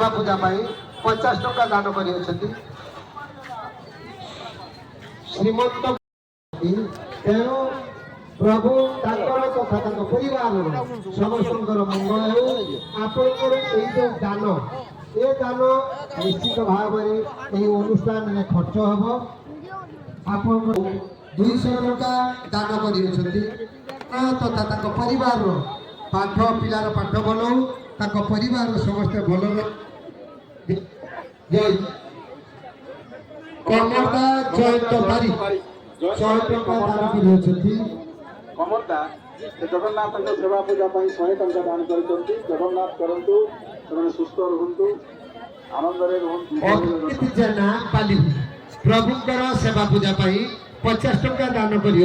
सेवा पूजा 50 टंका दान कर श्रीमंत तेणु प्रभु तथा परिवार समस्त मंगल हो आपंकर जो दान ये दान निश्चित भाव में अनुष्ठान में खर्च हम आप 200 टंका दान कर तथा परिवार पाठ पिलार पाठ भल हो परिवार समस्त भल कमरदा जयंत बारी 100 टंका दान कर कमरदा जगन्नाथ सेवा पूजा 100 टंका दान कर जगन्नाथ करंतु से सुस्थ रुहतु आनंद रुहतु जना पाली प्रभुंकर सेवा पूजा 50 टंका दान कर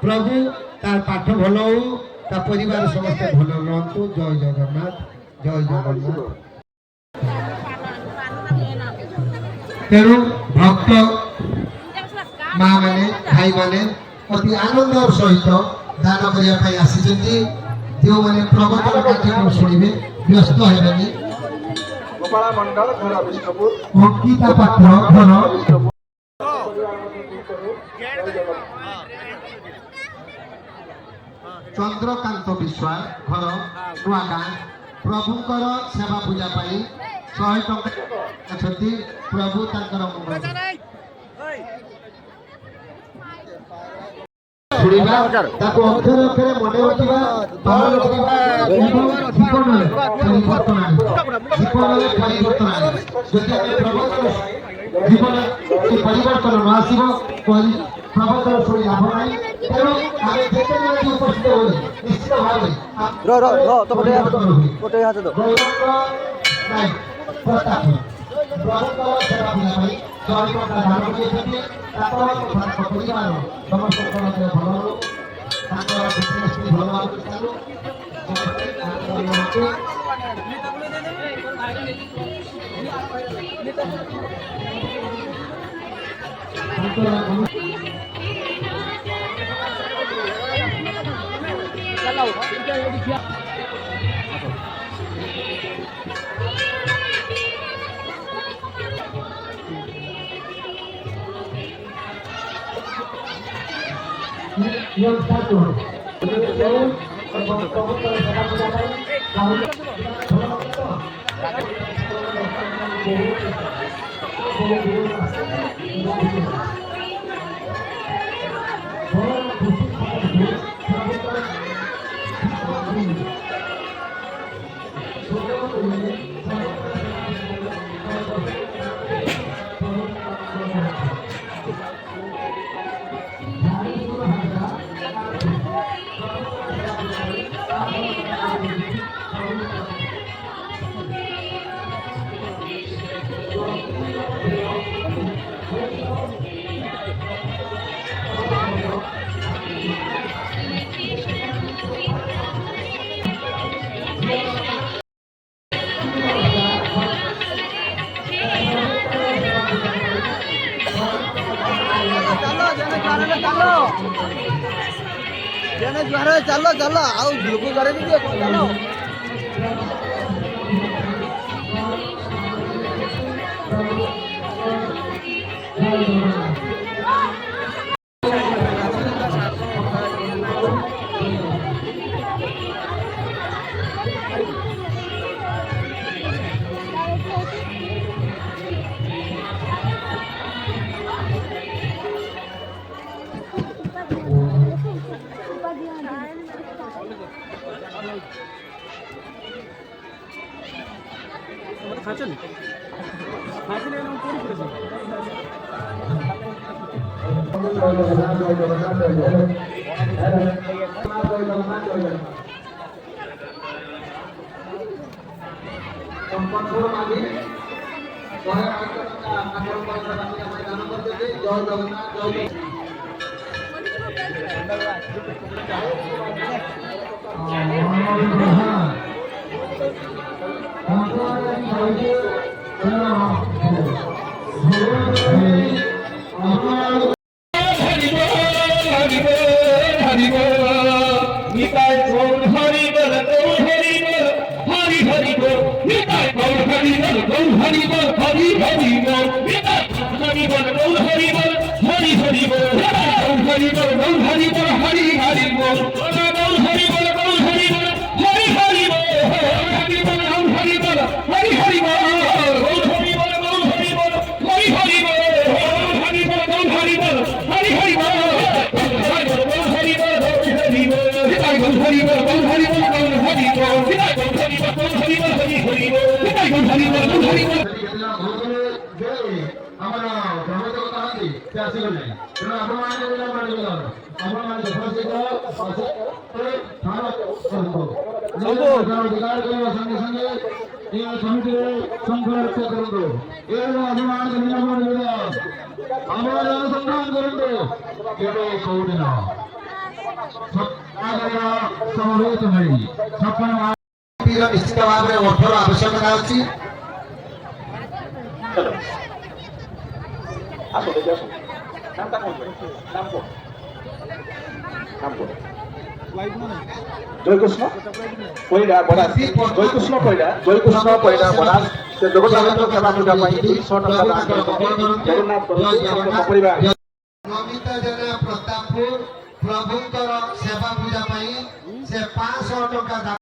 प्रभु तार पाठ भल हो परिवार समस्त भल रुहतु जय जगन्नाथ जय जगन्नाथ तेणु भक्त माँ मैंने भाई मैंने अति आनंद सहित दान करने आसी जो मैंने प्रवचन कार्यक्रम शुणे व्यस्त होनी गोपाल मंडल घर विष्णुपुर अंकिता पात्र घर चंद्रकांत विश्वास घर नुआगाँ प्रभुंकर सेवा पूजा 100 टंका प्रभु तांकर मंगल शुणा ताको अक्षर अक्षर मने रखिबा पालन करिबा जीवन में परिवर्तन आए जदि प्रभु जीवन के परिवर्तन न आसीबो प्रभुतर शुणी लाभ नहीं तेणु आगे जेते जन उपस्थित हो निश्चित भाव रो तो गोटे हाथ दो नहीं प्रस्ताव प्रभुतर सेवा पूजा 100 टंका दान करिसेंती परिवार समस्त भल yang satu चलो चलो आओ ग्रुप करे भी चलो खाचन खाचन एवं पूरी पूरी हरि हरि हरि হরি বল গৌর হরি বল হরি হরি বল হরি বল গৌর হরি বল হরি হরি বল গৌর হরি বল গৌর হরি বল হরি হরি বল গৌর হরি বল গৌর হরি বল হরি হরি বল হরি বল গৌর হরি বল হরি হরি বল গৌর হরি বল গৌর হরি বল হরি হরি বল হরি বল গৌর হরি বল হরি হরি বল গৌর হরি বল হরি বল হৃদয় গৌর হরি বল গৌর হরি বল গৌর হরি বল হৃদয় গৌর হরি বল গৌর হরি বল হরি হরি বল হৃদয় গৌর হরি বল গৌর হরি বল ଆମର ପ୍ରବଚକ କହନ୍ତି ସେ ଆସିଗଲେ ତେଣୁ ଆପଣମାନେ ମିଳିଗଲ ଆପଣମାନେ ଅଧିକାର କରିବା ସଙ୍ଗେ ସଙ୍ଗେ ଏ ସମିତିରେ ଶୃଙ୍ଖଳା ରକ୍ଷା କରନ୍ତୁ ଏବଂ ଆପଣମାନଙ୍କୁ ନିରାପଦ ମିଳିବ ଆପଣମାନେ ଅନୁସନ୍ଧାନ କରନ୍ତୁ କେବେ କୋଉଦିନ ସମବେତ ହେଇ ସଫଳ ନିଶ୍ଚିତ ଭାବରେ ଅର୍ଥର ଆବଶ୍ୟକତା ଅଛି আসো দেখে আসো নামটা কোন নাম কোন নাম কোন জয়কৃষ্ণ পইরা বরাস জয়কৃষ্ণ পইরা বরাস ସେ ଜଗନ୍ନାଥ ସେବା ପୂଜା ପାଇଁ 200 ଟଙ୍କା ଦାନ କରିଛନ୍ତି ଜଗନ୍ନାଥ ପରିବାର ନମିତା ଜେନା ପ୍ରତାପପୁର ପ୍ରଭୁଙ୍କର ସେବା ପୂଜା ପାଇଁ ସେ 500 ଟଙ୍କା